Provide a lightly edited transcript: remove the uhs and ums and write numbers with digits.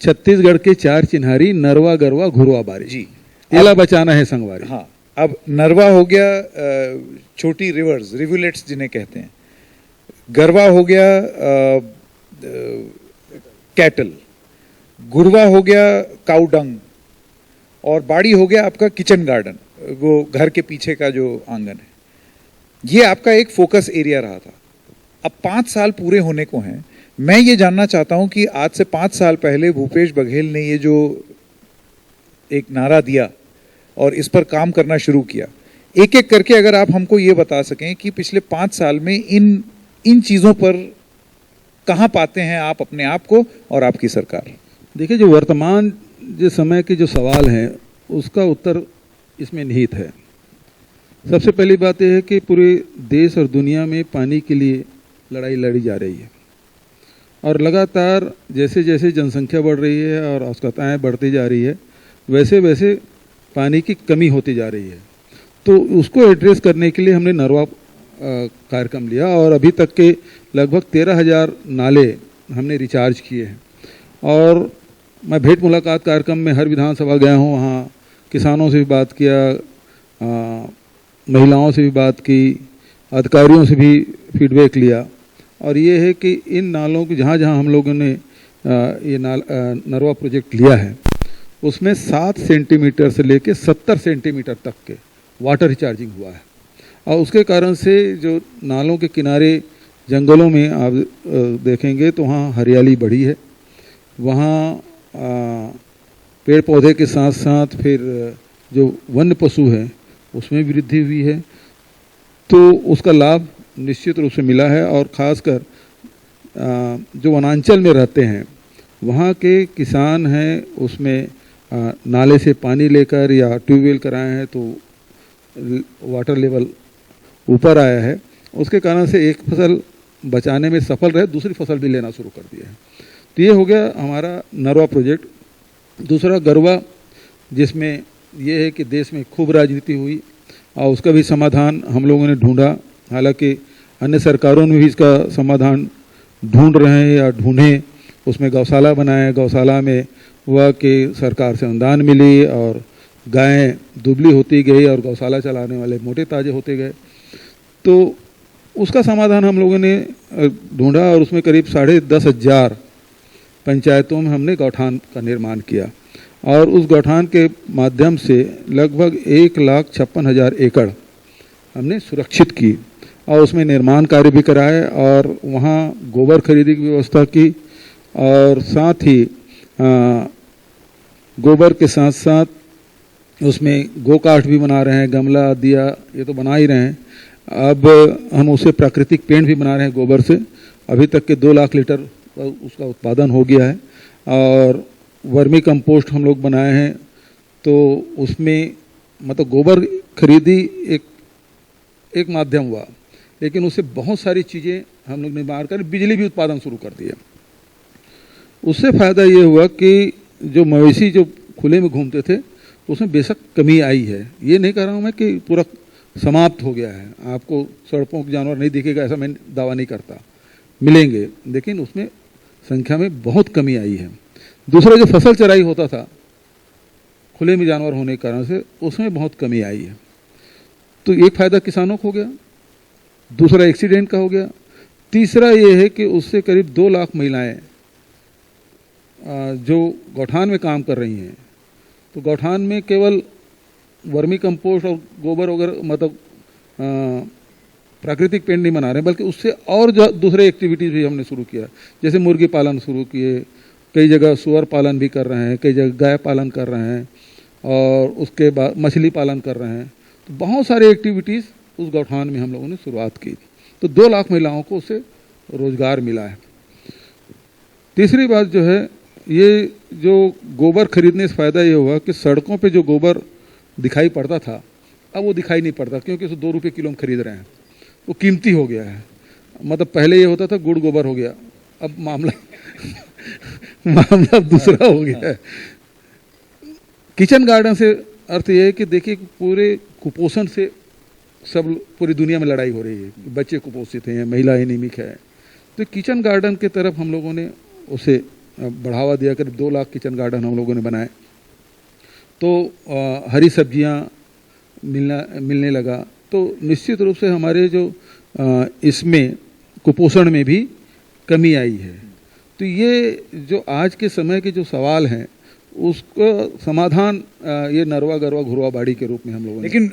छत्तीसगढ़ के 4 चिन्हारी, नरवा गरवा घुरवा बारी जी। एला बचाना है संगवारी। हाँ, अब नरवा हो गया छोटी रिवर्स, रिवुलेट्स जिन्हें कहते हैं, गरवा हो गया कैटल, गुरवा हो गया काउ डंग, और बाड़ी हो गया आपका किचन गार्डन, वो घर के पीछे का जो आंगन है। ये आपका एक फोकस एरिया रहा था। अब 5 साल पूरे होने को हैं। मैं ये जानना चाहता हूं कि आज से 5 साल पहले भूपेश बघेल ने ये जो एक नारा दिया और इस पर काम करना शुरू किया, एक एक करके अगर आप हमको ये बता सकें कि पिछले 5 साल में इन चीजों पर कहां पाते हैं आप अपने आप को और आपकी सरकार। देखिए, जो वर्तमान जो समय के जो सवाल हैं उसका उत्तर इसमें निहित है। सबसे पहली बात यह है कि पूरे देश और दुनिया में पानी के लिए लड़ाई लड़ी जा रही है, और लगातार जैसे जैसे जनसंख्या बढ़ रही है और आवश्यकताएँ बढ़ती जा रही है, वैसे वैसे पानी की कमी होती जा रही है। तो उसको एड्रेस करने के लिए हमने नरवा कार्यक्रम लिया, और अभी तक के लगभग 13,000 नाले हमने रिचार्ज किए हैं। और मैं भेंट मुलाकात कार्यक्रम में हर विधानसभा गया हूँ, वहाँ किसानों से भी बात किया, महिलाओं से भी बात की, अधिकारियों से भी फीडबैक लिया। और ये है कि इन नालों की जहाँ जहाँ हम लोगों ने ये नरवा प्रोजेक्ट लिया है, उसमें 7 सेंटीमीटर से लेके 70 सेंटीमीटर तक के वाटर रिचार्जिंग हुआ है। और उसके कारण से जो नालों के किनारे जंगलों में आप देखेंगे तो वहाँ हरियाली बढ़ी है, वहाँ पेड़ पौधे के साथ साथ फिर जो वन्य पशु हैं उसमें वृद्धि हुई है। तो उसका लाभ निश्चित रूप से मिला है। और ख़ासकर जो वनांचल में रहते हैं वहाँ के किसान हैं, उसमें नाले से पानी लेकर या ट्यूबवेल कराए हैं तो वाटर लेवल ऊपर आया है। उसके कारण से एक फसल बचाने में सफल रहे, दूसरी फसल भी लेना शुरू कर दिया है। तो ये हो गया हमारा नरवा प्रोजेक्ट। दूसरा गरवा, जिसमें ये है कि देश में खूब राजनीति हुई और उसका भी समाधान हम लोगों ने ढूंढा। हालांकि अन्य सरकारों ने भी इसका समाधान ढूंढ रहे हैं या ढूंढे। उसमें गौशाला बनाए, गौशाला में हुआ कि सरकार से अनुदान मिली और गायें दुबली होती गई और गौशाला चलाने वाले मोटे ताजे होते गए। तो उसका समाधान हम लोगों ने ढूंढा और उसमें करीब 10,500 पंचायतों में हमने गौठान का निर्माण किया, और उस गौठान के माध्यम से लगभग 1,56,000 एकड़ हमने सुरक्षित की और उसमें निर्माण कार्य भी कराए, और वहाँ गोबर खरीदी की व्यवस्था की, और साथ ही गोबर के साथ साथ उसमें गोकाठ भी बना रहे हैं, गमला दिया ये तो बना ही रहे हैं। अब हम उसे प्राकृतिक पेंट भी बना रहे हैं गोबर से। अभी तक के 2 लाख लीटर उसका उत्पादन हो गया है। और वर्मी कंपोस्ट हम लोग बनाए हैं, तो उसमें मतलब गोबर खरीदी एक माध्यम हुआ, लेकिन उससे बहुत सारी चीज़ें हम लोग निर्माण कर, बिजली भी उत्पादन शुरू कर दिया। उससे फ़ायदा ये हुआ कि जो मवेशी जो खुले में घूमते थे उसमें बेशक कमी आई है। ये नहीं कह रहा हूँ मैं कि पूरा समाप्त हो गया है, आपको सड़कों के जानवर नहीं दिखेगा ऐसा मैं दावा नहीं करता, मिलेंगे, लेकिन उसमें संख्या में बहुत कमी आई है। दूसरा, जो फसल चराई होता था खुले में जानवर होने के कारण से, उसमें बहुत कमी आई है। तो एक फ़ायदा किसानों को हो गया, दूसरा एक्सीडेंट का हो गया, तीसरा ये है कि उससे करीब 2 लाख महिलाएं जो गौठान में काम कर रही हैं, तो गौठान में केवल वर्मी कंपोस्ट और गोबर वगैरह मतलब प्राकृतिक पेंट नहीं बना रहे हैं, बल्कि उससे और दूसरे एक्टिविटीज़ भी हमने शुरू किया। जैसे मुर्गी पालन शुरू किए, कई जगह सुअर पालन भी कर रहे हैं, कई जगह गाय पालन कर रहे हैं, और उसके बाद मछली पालन कर रहे हैं। तो बहुत सारी एक्टिविटीज़ उस गौठान में हम लोगों ने शुरुआत की। तो 2 लाख महिलाओं को उससे रोजगार मिला है। तीसरी बात जो है, ये जो गोबर खरीदने से फ़ायदा ये हुआ कि सड़कों पे जो गोबर दिखाई पड़ता था अब वो दिखाई नहीं पड़ता, क्योंकि उसे 2 रुपये किलो में खरीद रहे हैं, वो कीमती हो गया है। मतलब पहले ये होता था गुड़ गोबर हो गया, अब मामला दूसरा हो गया है। किचन गार्डन से अर्थ ये है कि देखिए पूरे कुपोषण से सब पूरी दुनिया में लड़ाई हो रही है, बच्चे कुपोषित हैं, महिला एनीमिक है। तो किचन गार्डन की तरफ हम लोगों ने उसे बढ़ावा दिया, करीब 2 लाख किचन गार्डन हम लोगों ने बनाए। तो हरी सब्जियां मिलने लगा, तो निश्चित रूप से हमारे जो इसमें कुपोषण में भी कमी आई है। तो ये जो आज के समय के जो सवाल हैं उसका समाधान ये नरवा गरवा घुरवा बाड़ी के रूप में हम लोगों ने लेकिन